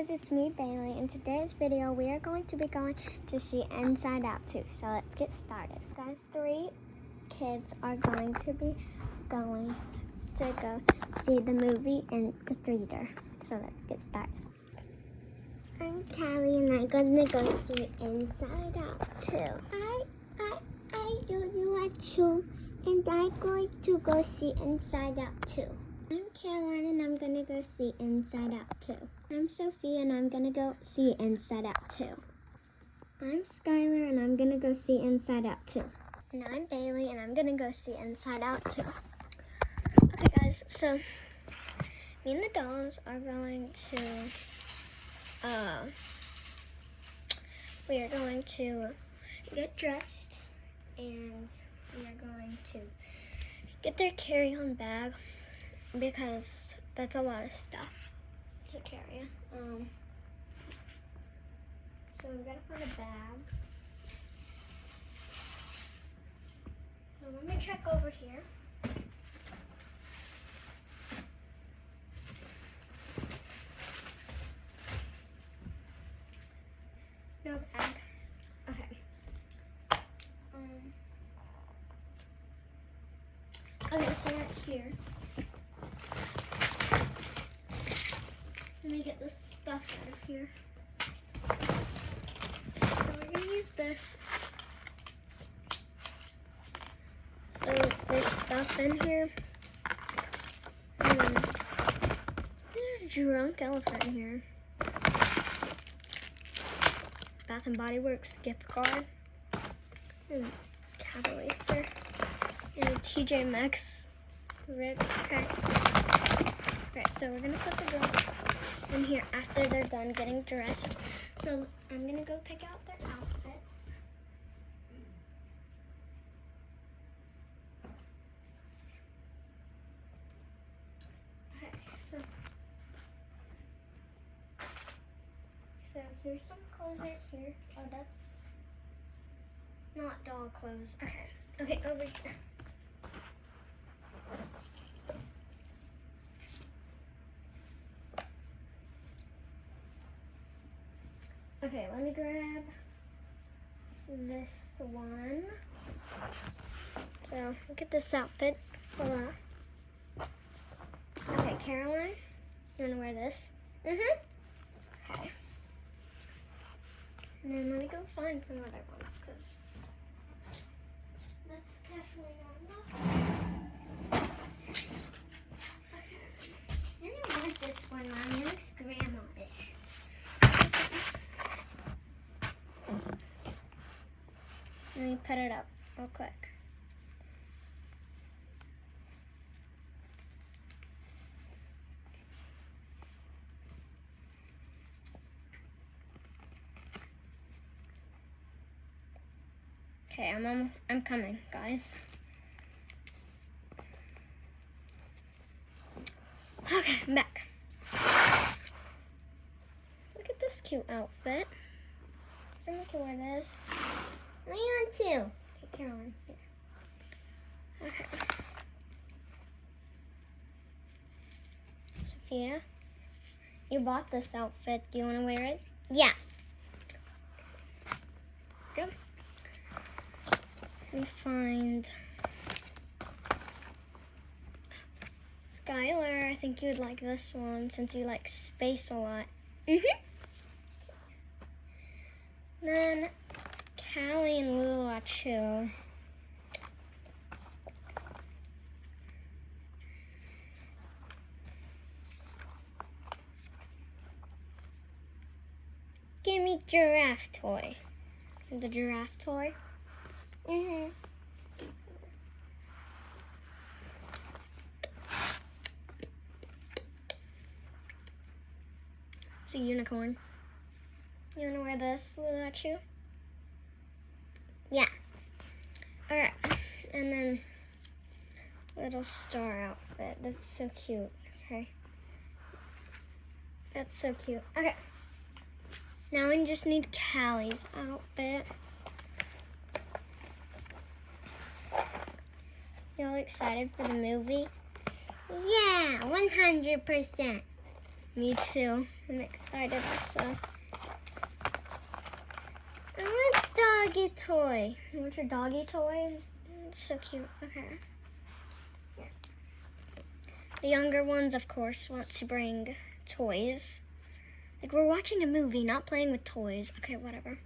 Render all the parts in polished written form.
guys, it's me, Bailey. In today's video, we are going to be going to see Inside Out 2. So let's get started. Guys, 3 kids are going to be going to go see the movie in the theater. So let's get started. I'm Callie and I'm going to go see Inside Out 2. You are 2 and I'm going to go see Inside Out 2. I'm Caroline and I'm gonna go see Inside Out 2. I'm Sophia and I'm gonna go see Inside Out 2. I'm Skylar and I'm gonna go see Inside Out 2. And I'm Bailey and I'm gonna go see Inside Out 2. Okay guys, so me and the dolls are going to, we are going to get dressed and we are going to get their carry-on bag, because that's a lot of stuff to carry. So we gotta find a bag. So let me check over here. No bag. Okay. Okay, so right here. Let me get this stuff out of here. So we're gonna use this. So there's stuff in here. There's a drunk elephant in here. Bath and Body Works gift card. And Cat Eraser. And a TJ Maxx rib. Okay. Alright, so we're gonna put the girls in here after they're done getting dressed. So I'm gonna go pick out their outfits. Okay, so here's some clothes right here. Oh, that's not doll clothes. Okay, over here. Okay, let me grab this one. So, look at this outfit. Hold on. Okay, Caroline, you wanna wear this? Okay. And then let me go find some other ones, because that's definitely not enough. Okay. I didn't want this one, Mom. It looks grandma-ish. Let me put it up real quick. Okay, I'm coming, guys. Okay, I'm back. Look at this cute outfit. Someone can wear this. I want to. Okay, Caroline. Here. Okay. Sophia, you bought this outfit. Do you want to wear it? Yeah. Good. Let me find Skylar. I think you would like this one since you like space a lot. Then Callie and Lulu are chill. Give me giraffe toy. The giraffe toy? It's a unicorn. You wanna wear this, Lulu? Yeah. Alright. And then little star outfit. That's so cute. Okay. That's so cute. Okay. Now we just need Callie's outfit. Y'all excited for the movie? Yeah, 100%. Me too. I'm excited also. I want a doggy toy. You want your doggy toy? It's so cute. Okay. Yeah. The younger ones, of course, want to bring toys. Like, we're watching a movie, not playing with toys. Okay, whatever.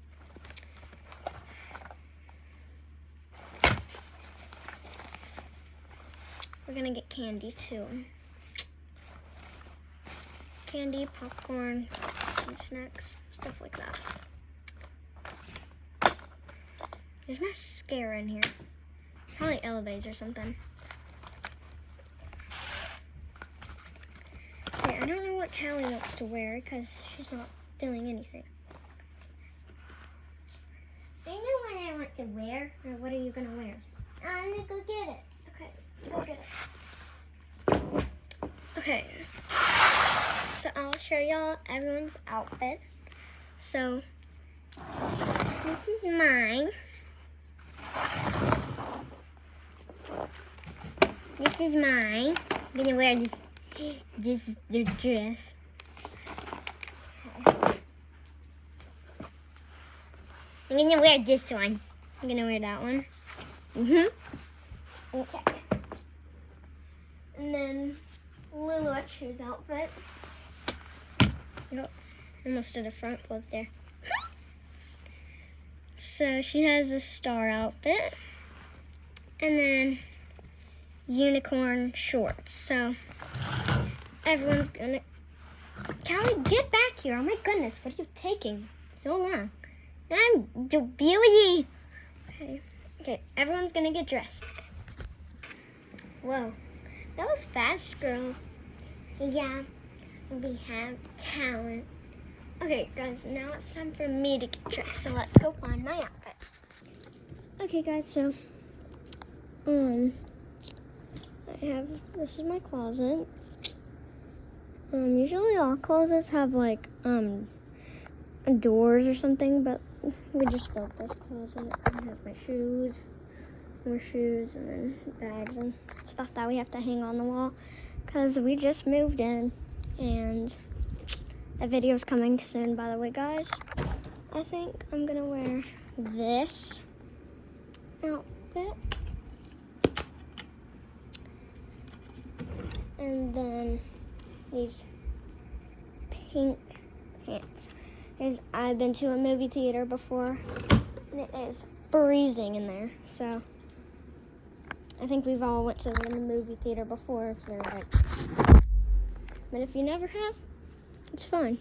We're gonna get candy too. Candy, popcorn, some snacks, stuff like that. There's mascara in here. Probably Elevate or something. Okay, I don't know what Callie wants to wear because she's not doing anything. I know what I want to wear. Or what are you gonna wear? I'm gonna go get it. Okay, go get it. Okay. So I'll show y'all everyone's outfit. So this is mine. This is mine. I'm gonna wear this. This is the dress. I'm gonna wear this one. I'm gonna wear that one. Okay. And then Lulu Chu's outfit. Yep. Almost did a front flip there. So she has a star outfit. And then unicorn shorts. So everyone's gonna... Callie, get back here. Oh my goodness, what are you taking so long? I'm the beauty. Okay, everyone's gonna get dressed. Whoa, that was fast, girl. Yeah, we have talent. Okay, guys, now it's time for me to get dressed. So let's go find my outfit. Okay, guys, so this is my closet. Usually all closets have like doors or something, but we just built this closet. I have my shoes, more shoes, and then bags and stuff that we have to hang on the wall because we just moved in, and a video's coming soon, by the way, guys. I think I'm gonna wear this outfit. And then these pink pants. I've been to a movie theater before, and it is freezing in there. So I think we've all went to the movie theater before. If they're like, but if you never have, it's fine.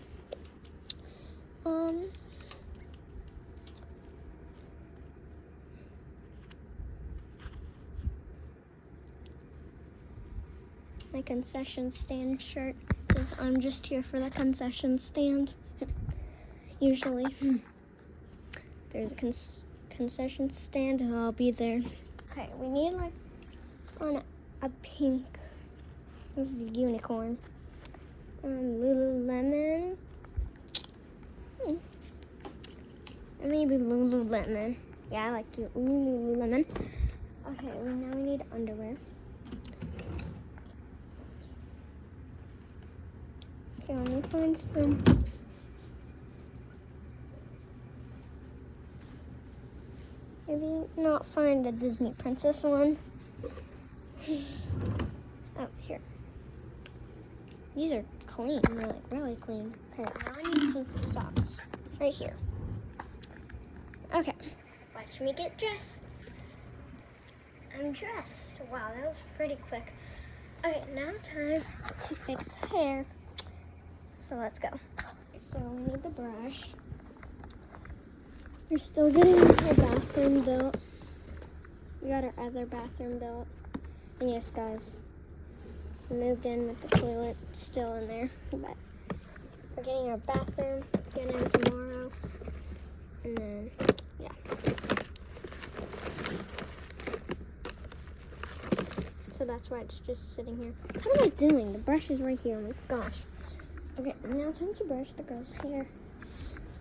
My concession stand shirt, because I'm just here for the concession stand. Usually, there's a concession stand, I'll be there. Okay, we need like on a pink. This is a unicorn. Lululemon. Maybe Lululemon. Yeah, I like Lululemon. Okay, now we need underwear. Okay, let me find some. Maybe not find a Disney princess one. Oh, here. These are clean, really clean. Okay, now I need some socks. Right here. Okay, watch me get dressed. I'm dressed. Wow, that was pretty quick. Okay, now time to fix hair. So let's go. So we need the brush. We're still getting our bathroom built. We got our other bathroom built. And yes, guys, we moved in with the toilet still in there. But we're getting our bathroom in tomorrow. And then, yeah. So that's why it's just sitting here. What am I doing? The brush is right here. Oh my gosh. Okay, now time to brush the girl's hair.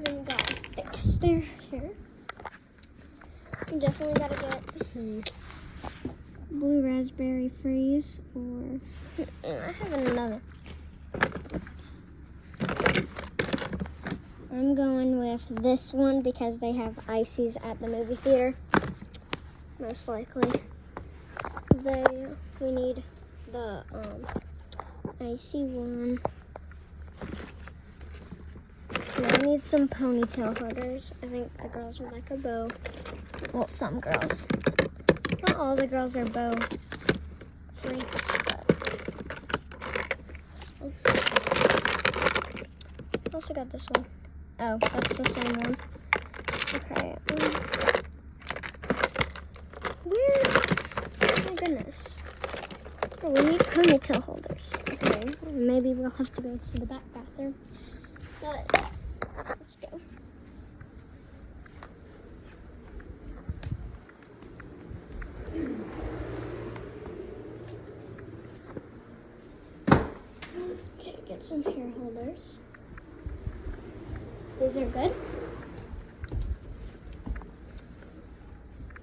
Then we gotta fix their hair. You definitely gotta get blue raspberry freeze, or I have another. I'm going with this one because they have ices at the movie theater. Most likely. We need the icy one. And I need some ponytail holders. I think the girls would like a bow. Well, some girls. Not all the girls are bow freaks, but this one. I also got this one. Oh, that's the same one. Okay. Where? Oh my goodness. Oh, we need ponytail holders. Okay. Maybe we'll have to go to the back bathroom. But let's go. Okay, get some hair holders. These are good.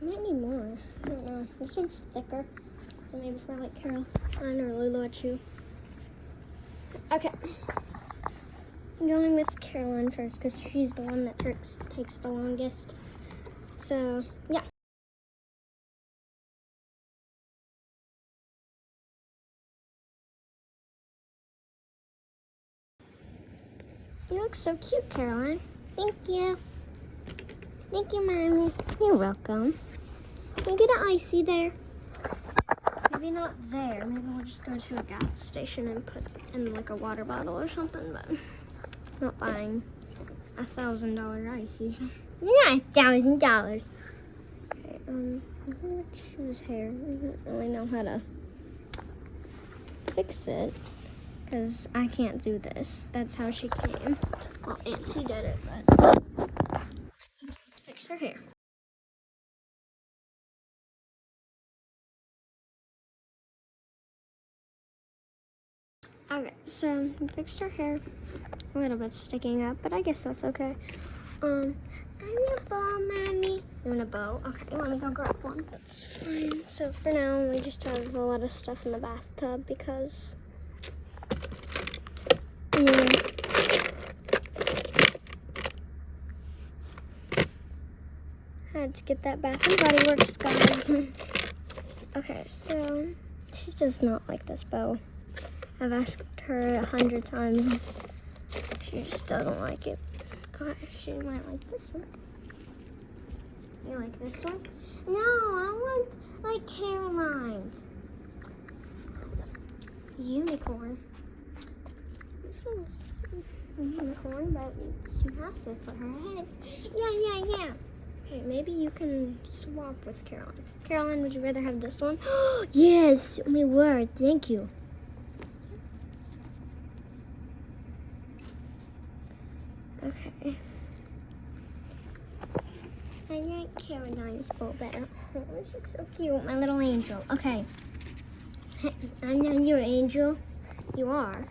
I might need more. I don't know. This one's thicker. So maybe for like Caroline or Lulu at you. Okay. I'm going with Caroline first because she's the one that takes the longest. So, yeah. You look so cute, Caroline. Thank you. Thank you, Mommy. You're welcome. Can we get an icy there? Maybe not there. Maybe we'll just go to a gas station and put in like a water bottle or something, but not buying $1,000 ices. Not $1,000. Okay, I'm gonna choose hair. I don't really know how to fix it because I can't do this. That's how she came. Well, Auntie did it, but let's fix her hair. Okay, so we fixed her hair. A little bit sticking up, but I guess that's okay. I need a bow, Mommy. You want a bow? Okay, let me go grab one. That's fine. So for now, we just have a lot of stuff in the bathtub because, had to get that Bath and Body Works, guys. Okay, so she does not like this bow. I've asked her 100 times. She just doesn't like it. Okay, she might like this one. You like this one? No, I want like Caroline's. Unicorn. This one's a unicorn, but it's massive for her head. Yeah. Okay, maybe you can swap with Caroline. Caroline, would you rather have this one? Yes, my word, thank you. Okay. I like Caroline's bow better. Oh, she's so cute, my little angel. Okay. I know you're an angel. You are.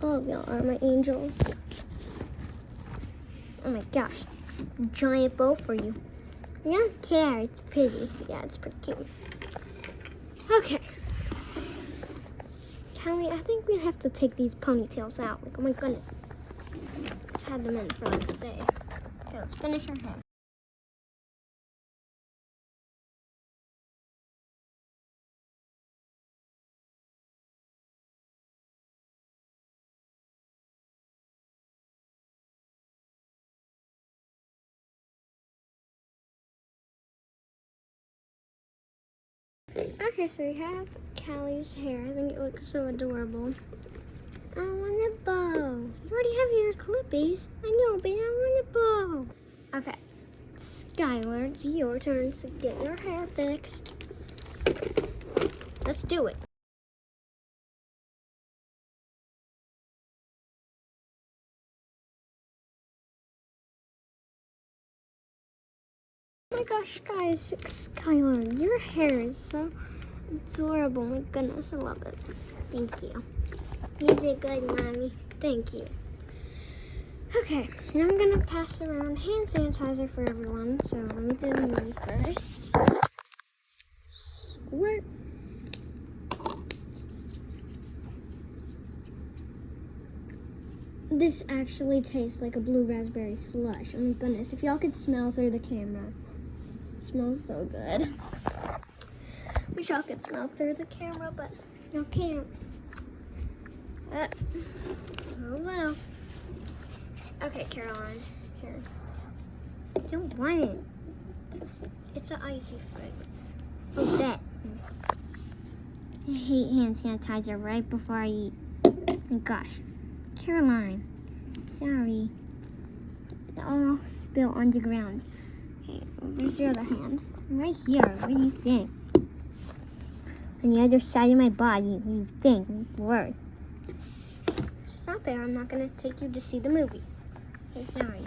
All of y'all are my angels. Oh my gosh. It's a giant bow for you. I don't care. It's pretty. Yeah, it's pretty cute. Okay. Callie, I think we have to take these ponytails out. Like, oh my goodness. I've had them in for like a day. Okay, let's finish our hair. Okay, so we have Callie's hair. I think it looks so adorable. I want a bow. You already have your clippies. I know, but I want a bow. Okay, Skylar, it's your turn to get your hair fixed. Let's do it. Oh my gosh, guys, Skylar, your hair is so adorable. My goodness, I love it. Thank you. You did good, Mommy. Thank you. Okay, now I'm gonna pass around hand sanitizer for everyone. So let me do me first. Squirt. This actually tastes like a blue raspberry slush. Oh my goodness, if y'all could smell through the camera. It smells so good. Wish y'all could smell through the camera, but y'all can't. Oh well. Okay, Caroline, here. I don't want it. It's an icy fruit. Oh, that. I hate hand sanitizer right before I eat. Oh, gosh. Caroline, sorry. It all spilled on the ground. Okay, where's your other hand? Right here. What do you think? On the other side of my body. What do you think? Word. Stop it. I'm not going to take you to see the movies. Okay, sorry.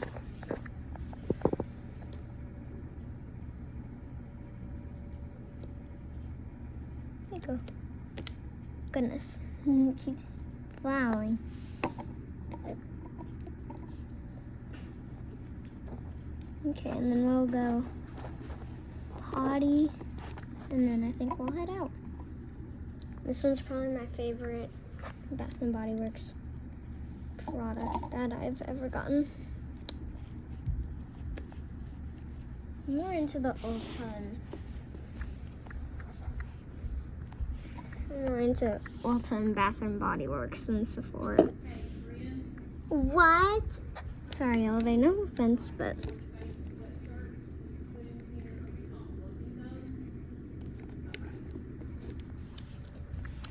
Here you go. Goodness. It keeps falling. Okay, and then we'll go potty, and then I think we'll head out. This one's probably my favorite Bath & Body Works product that I've ever gotten. I'm more into the Ulta. I'm more into Ulta and Bath & Body Works than Sephora. What? Sorry, Elevate, no offense, but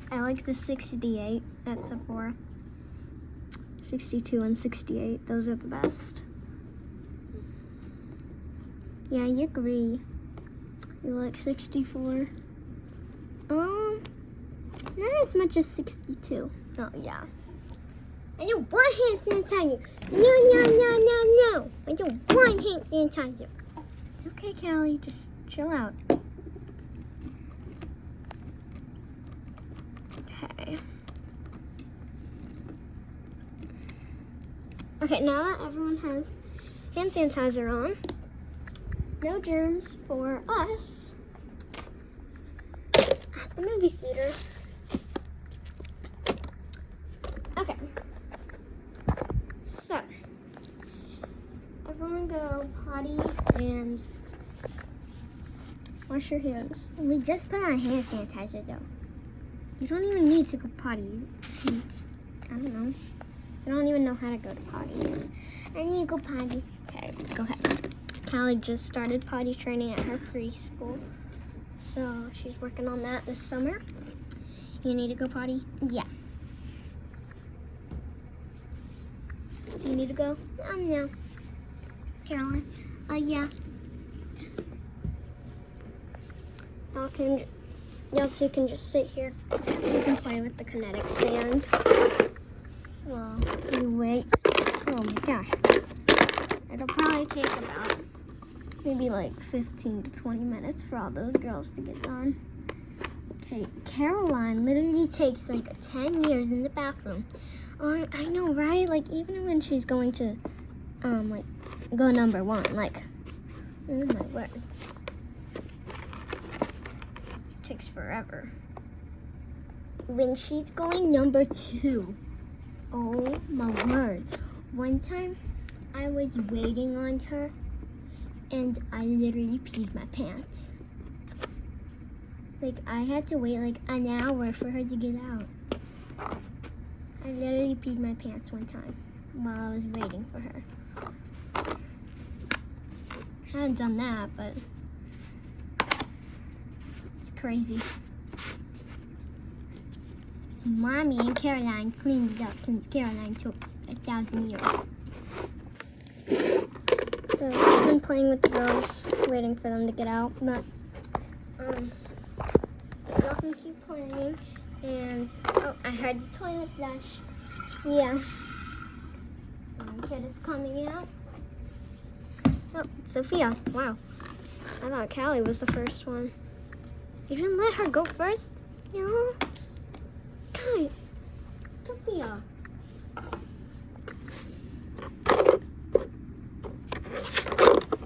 I like the 68 at Sephora. 62 and 68, those are the best. Yeah, I agree. You like 64? Not as much as 62. Oh, yeah. I don't want hand sanitizer. No. I don't want hand sanitizer. It's okay, Callie. Just chill out. Okay. Okay, now that everyone has hand sanitizer on, no germs for us at the movie theater. Okay. So, everyone go potty and wash your hands. We just put on hand sanitizer though. You don't even need to go potty. I don't know. I don't even know how to go to potty. I need to go potty. Okay, go ahead. Callie just started potty training at her preschool. So she's working on that this summer. You need to go potty? Yeah. Do you need to go? No. Caroline? Yeah. Y'all two can just sit here so you can play with the kinetic sand. Well, you wait. Oh my gosh. It'll probably take about maybe like 15 to 20 minutes for all those girls to get done. Okay, Caroline literally takes like 10 years in the bathroom. Oh, I know, right? Like even when she's going to like go number one, like, oh my word. It takes forever. When she's going number two, oh my word. One time I was waiting on her and I literally peed my pants. Like I had to wait like an hour for her to get out. I literally peed my pants one time while I was waiting for her. I hadn't done that, but it's crazy. Mommy and Caroline cleaned it up since Caroline took 1,000 years. So I've just been playing with the girls, waiting for them to get out, but y'all can keep playing. And oh, I heard the toilet flush. Yeah. The kid is coming out. Oh, Sophia. Wow. I thought Callie was the first one. You didn't let her go first? No. Kai. Sophia.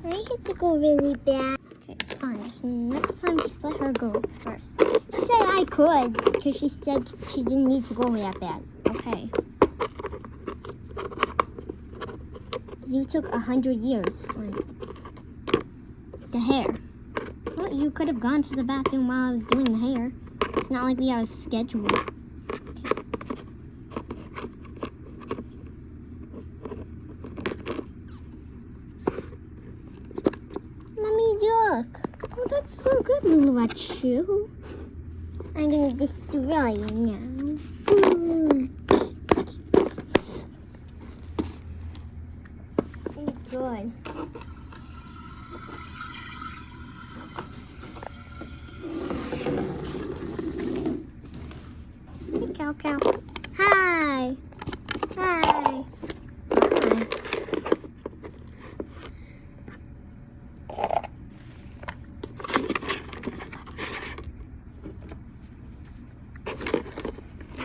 I hate to go really bad. Okay, it's fine. Just next time, just let her go first. She said I could, because she said she didn't need to go that bad. Okay. you took 100 years on the hair. Well, you could have gone to the bathroom while I was doing the hair. It's not like we have a schedule. Let me look. Oh, that's so good, Lulu at you. I'm gonna destroy it now. Good. Hey, cow, cow. Hi. Hi. Hi.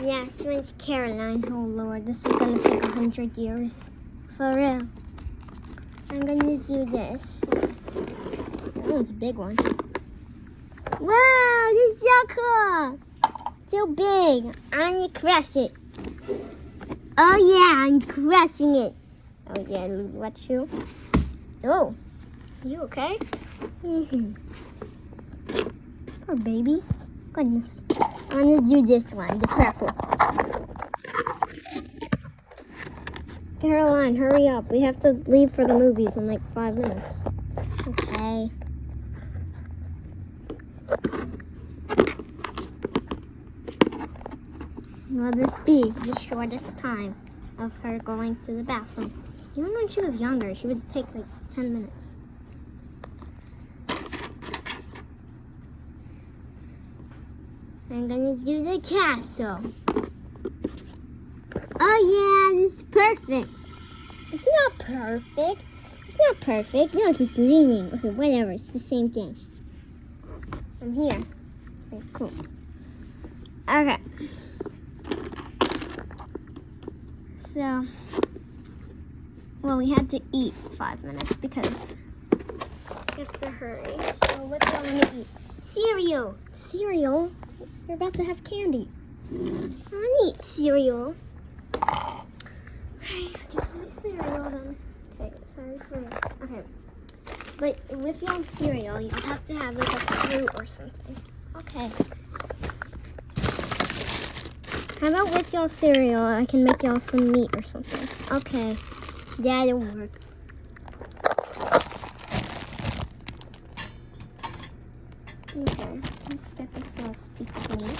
Yes, mine's Caroline. Oh Lord, this is gonna take 100 years. For real. I'm gonna do this. That one's a big one. Wow, this is so cool. So big. I'm gonna crush it. Oh yeah, I'm crushing it. Oh yeah, watch you. Oh, you okay? Poor baby. Goodness. I'm gonna do this one, the purple. Caroline, hurry up. We have to leave for the movies in like 5 minutes. Okay. Will this be the shortest time of her going to the bathroom? Even when she was younger, she would take like 10 minutes. I'm gonna do the castle. Oh yeah, this is perfect. It's not perfect. It's not perfect. Look, he's leaning. Okay, whatever. It's the same thing. I'm here. Okay, cool. Okay. So, well, we had to eat 5 minutes because we have to hurry. So, what do I want to eat? Cereal. Cereal? You're about to have candy. I want to eat cereal. Okay, I guess we'll eat cereal then. Okay, sorry for it. Okay. But with your cereal, you have to have like a fruit or something. Okay. How about with y'all cereal, I can make y'all some meat or something. Okay, that'll work. Okay, let's get this last piece of meat.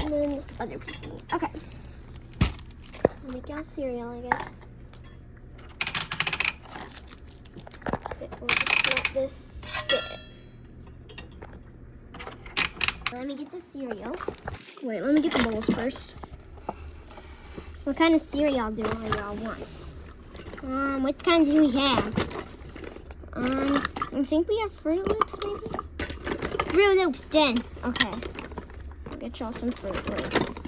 And then this other piece of meat. Okay. Make y'all cereal, I guess. Okay, we'll just let this sit. Let me get the cereal. Wait, let me get the bowls first. What kind of cereal do y'all want? What kind do we have? I think we have Fruit Loops, maybe? Fruit Loops, then. Okay. I'll get y'all some Fruit Loops.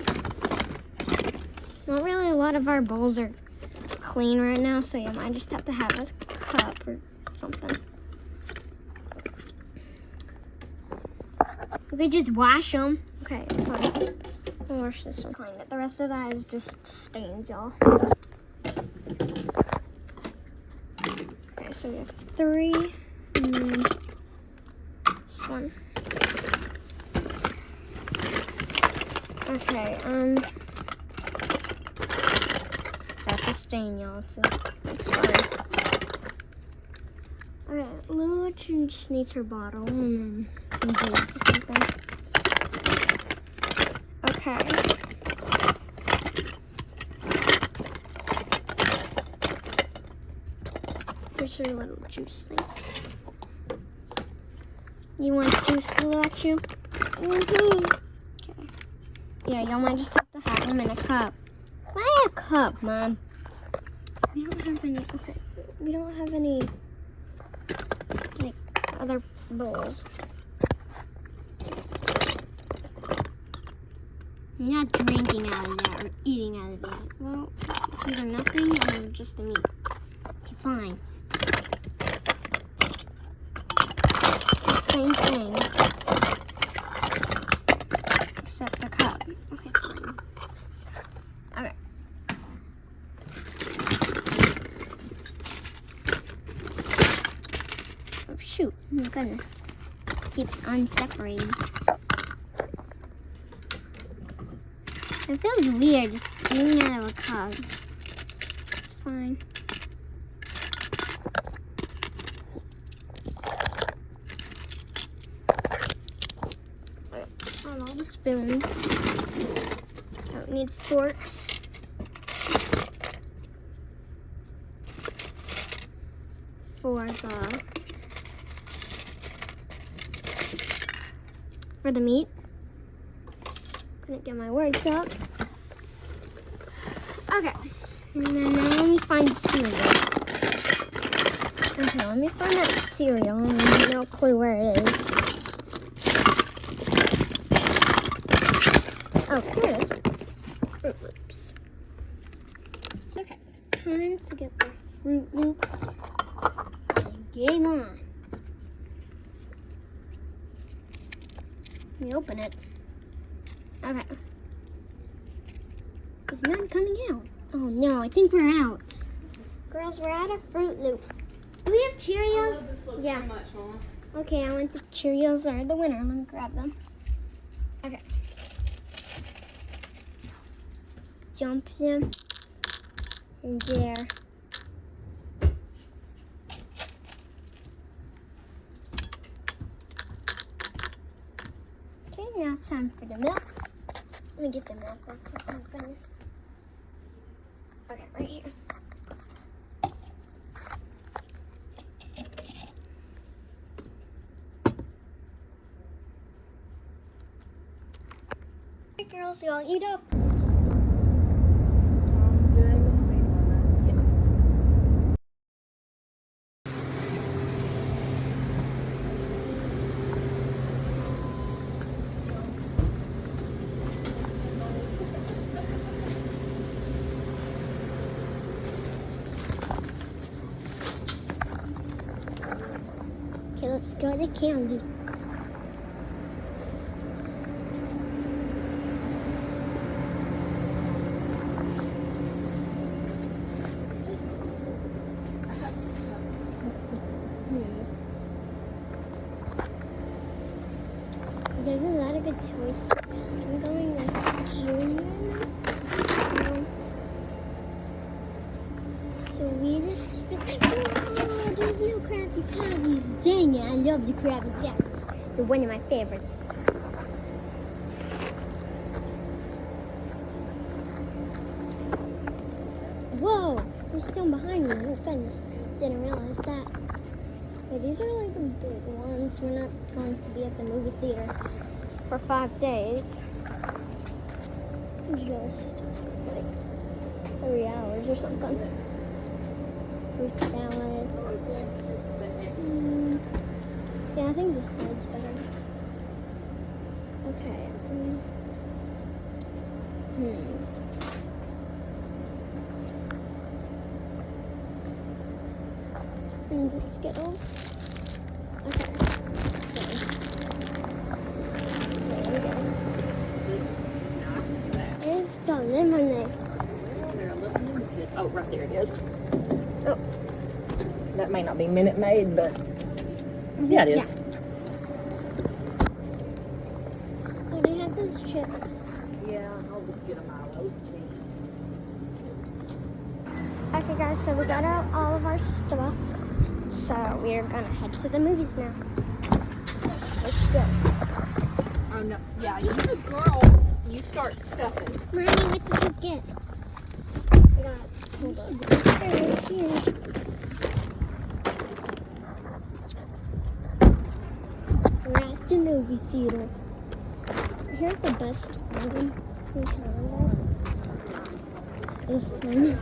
Not really a lot of our bowls are clean right now, so you might just have to have a cup or something. We could just wash them. Okay, fine. I'll wash this one. Clean it. The rest of that is just stains, y'all. Okay, so we have 3. And then this one. Okay, that's a stain, y'all. So that's fine. Okay, Lulu just needs her bottle and then some juice or something. Okay. Here's her little juice thing. You want juice, Lulu, at you? Okay. Yeah, y'all might just have to have them in a cup. Why a cup, Mom? We don't have any. Okay. We don't have any like other bowls. I'm not drinking out of that or eating out of that. Well, it's either nothing or just the meat. Okay, fine. Same thing. Except the cup. Okay, fine. Okay. shoot. Oh my goodness. Keeps unseparating. It feels weird just eating out of a cup. It's fine. I have all the spoons. Don't need forks. For the meat. Couldn't get my words out. Okay. And then now let me find cereal. Okay, let me find that cereal. I have no clue where it is. Oh, here it is. Fruit Loops. Okay, time to get the Fruit Loops. Game on. Let me open it. Okay. Is none coming out? Oh no, I think we're out. Girls, we're out of Fruit Loops. Do we have Cheerios? I love this look so much, Mama. Okay, I want the Cheerios are the winner. Let me grab them. Okay. Jump them in there. Okay, now it's time for the milk. Let me get the milk real quick. Oh my goodness. Okay, right here. Hey girls, y'all eat up. I'm doing the speed limits. Okay, let's go to candy. There's a lot of good choices. I'm going with Junior Sweetest. Oh, there's no Krabby Patties. Dang it, I love the Krabby Patties. They're one of my favorites. Whoa, there's some behind me. Oh goodness, didn't realize that. Okay, these are like the big ones. We're not going to be at the movie theater for 5 days. Just like 3 hours or something. Fruit salad. Yeah, I think this salad's better. Okay. And the Skittles. Okay. It's the lemonade. Well, they're a little limited. Oh, right there it is. Oh. That may not be Minute Maid, but yeah, it is. Yeah. Oh, they have those chips. Yeah, I'll just get a Milo's cheap. Okay, guys, so we got out all of our stuff. So we're gonna head to the movies now. Let's go. Oh no, yeah, you the girl. You start stuffing. Mommy, what did you get? I got, hold on. Right here. We're at the movie theater. We're at the best movie hotel. It's fun.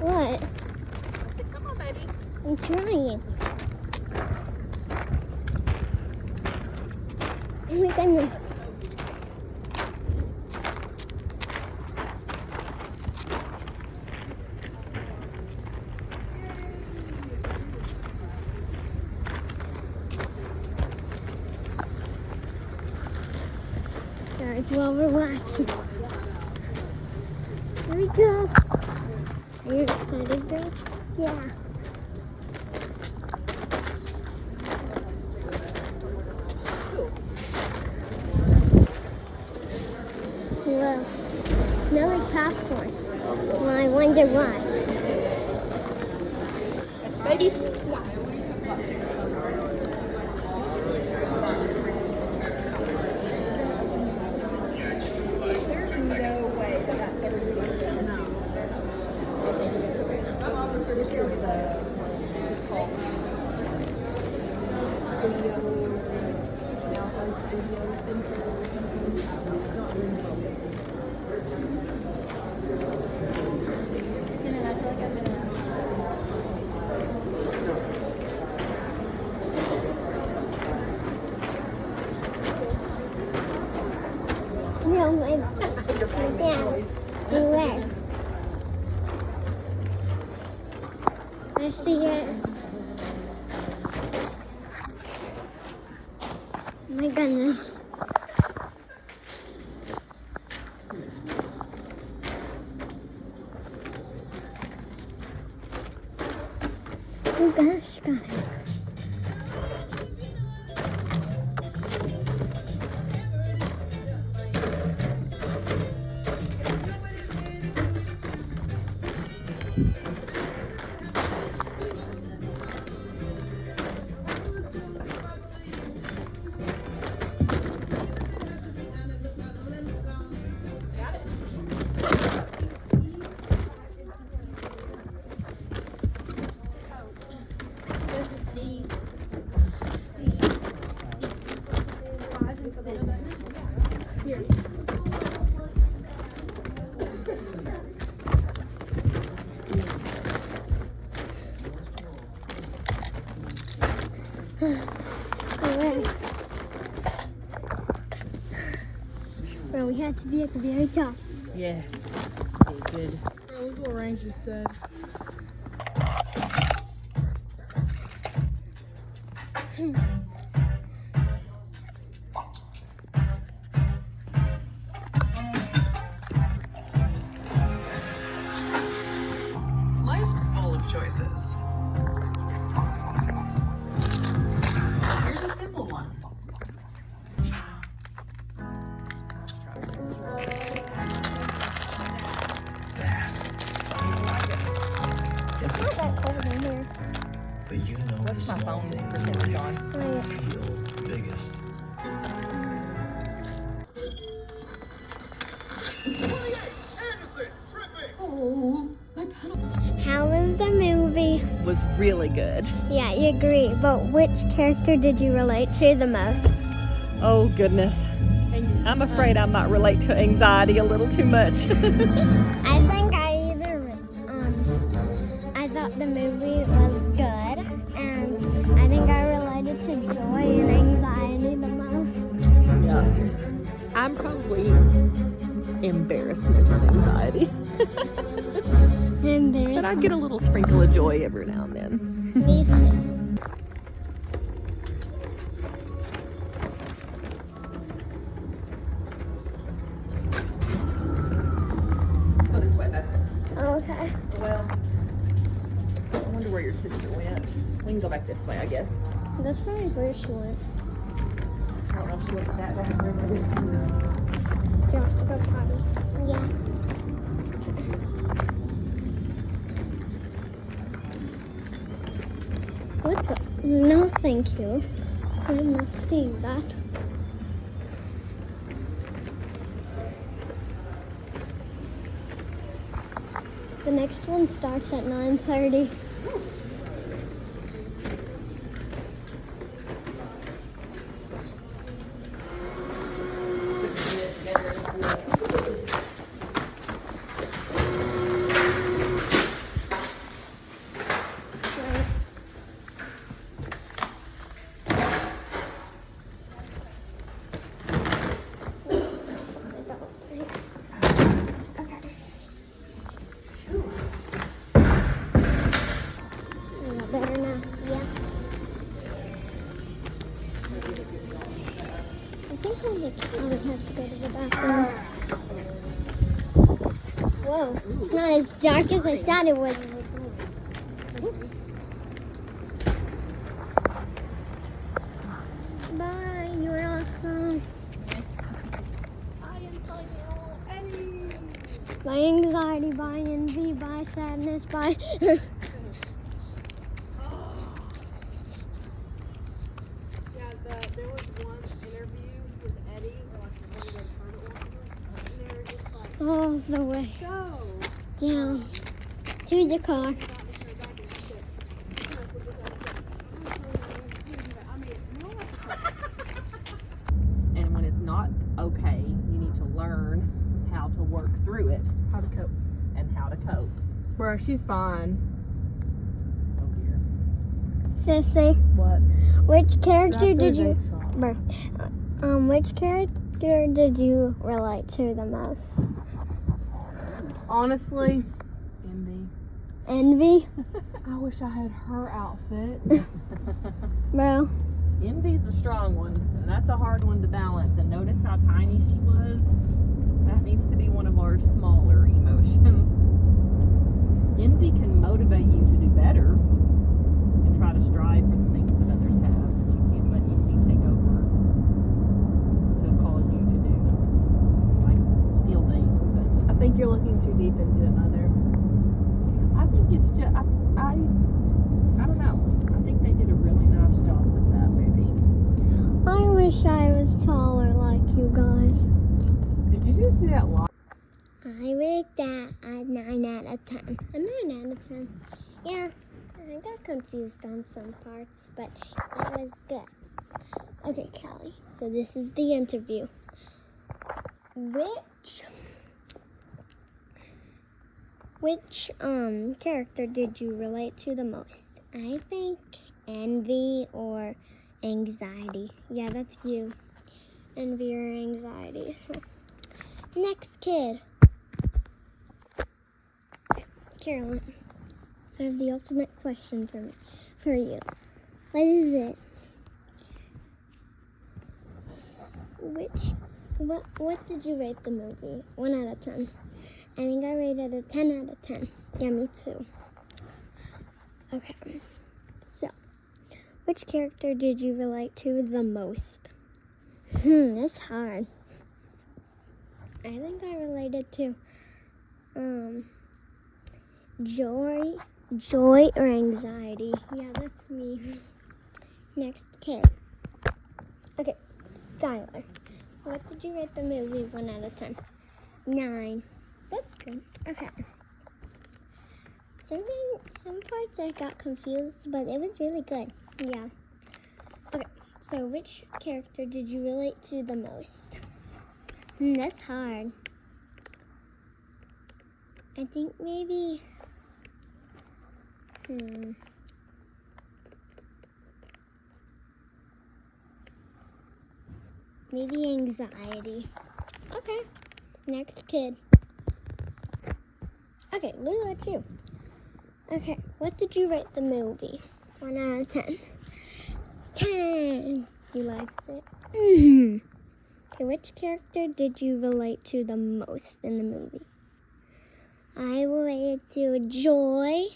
What? Come on, baby. I'm trying. Oh my goodness. cards while we're watching. Here we go. Are you excited, Grace? Yeah. Whoa. Smell like popcorn. Well, I wonder why. Babies. Yeah. There's no way that third season. No. No, my dad. Beware. I see it. Oh my goodness. Oh gosh, guys. Alright. Bro, we had to be at the very top. Yes. Okay, good. Bro, look what Range just said. Life's full of choices. Here's a simple one. It's not that cold in here. But you know What's the my small phone things percentage on? Right. feel biggest. How was the movie? Was really good. Yeah, you agree. But which character did you relate to the most? Oh goodness. I'm afraid I might relate to anxiety a little too much. I think I thought the movie was good, and I think I related to joy and anxiety the most. Yeah. I'm probably embarrassment and anxiety. Embarrassing. But I get a little sprinkle of joy every now and then. Me too. Let's go this way, babe. Okay. Well, I wonder where your sister went. We can go back this way, I guess. That's probably where she went. I don't know if she went to that bathroom or this one. Do you have to go potty? Yeah. What the? No, thank you. I'm not seeing that. The next one starts at 9:30. Right. Okay. Oh, it's not as dark as I thought it was. Bye, you were awesome. By anxiety, by envy, by sadness, by... Yeah, there was one interview with Eddie, or like one of those turtle ones, and they were just like, all the way so. down to the car. And when it's not okay, you need to learn how to work through it How to cope. and how to cope. Bro, she's fine. Oh dear. Sissy, What? which character Drop did the you... vape shop. which character did you relate to the most? Honestly, Envy. Envy? I wish I had her outfit. Bro, Envy's a strong one, and that's a hard one to balance. And notice how tiny she was? That needs to be one of our smaller emotions. Envy can motivate you to do better and try to strive for the things that others have, but you can't let envy take over to cause you to do, like, steal things. And I think you're looking too deep into it, Mother. I think it's just, I don't know. I think they did a really nice job with that movie. I wish I was taller like you guys. Did you just see that light? I rate that a 9 out of 10. A 9 out of 10. Yeah, I got confused on some parts, but it was good. Okay, Callie, so this is the interview. Which character did you relate to the most? I think envy or anxiety. Yeah, that's you. Envy or anxiety. Next kid. Carolyn, I have the ultimate question for you. What is it? What did you rate the movie? 1 out of 10. I think I rated it 10 out of 10. Yeah, me too. Okay. So, which character did you relate to the most? That's hard. I think I related to joy or anxiety. Yeah, that's me. Next kid. Okay, Skylar. What did you rate the movie 1 out of 10? 9. That's good. Okay. Some parts I got confused, but it was really good. Yeah. Okay, so which character did you relate to the most? That's hard. I think maybe... Maybe anxiety. Okay. Next kid. Okay, Lou, that's you. Okay, what did you rate the movie? 1 out of 10. 10. You liked it? Okay, which character did you relate to the most in the movie? I related to Joy.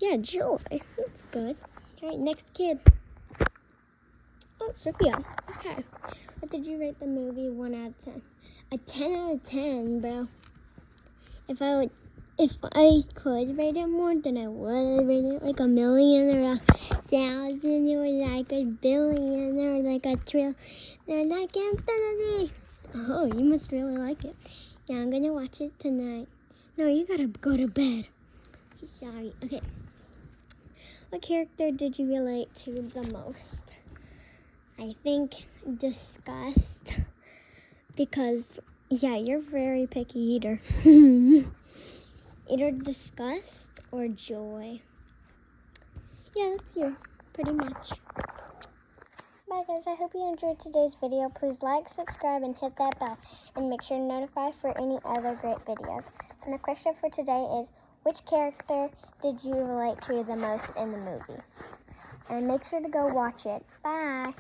Yeah, Joy. That's good. All right, next kid. Oh, Sophia. Okay. What did you rate the movie 1 out of 10? A 10 out of 10, bro. If I could rate it more, then I would rate it like 1,000,000 or 1,000 or like 1,000,000,000 or like 1,000,000,000 or like infinity. Oh, you must really like it. Yeah, I'm gonna watch it tonight. No, you gotta go to bed. Sorry. Okay. What character did you relate to the most? I think Disgust. Because, yeah, you're a very picky eater. Either Disgust or Joy. Yeah, that's you. Pretty much. Bye, guys. I hope you enjoyed today's video. Please like, subscribe, and hit that bell. And make sure to notify for any other great videos. And the question for today is, which character did you relate to the most in the movie? And make sure to go watch it. Bye.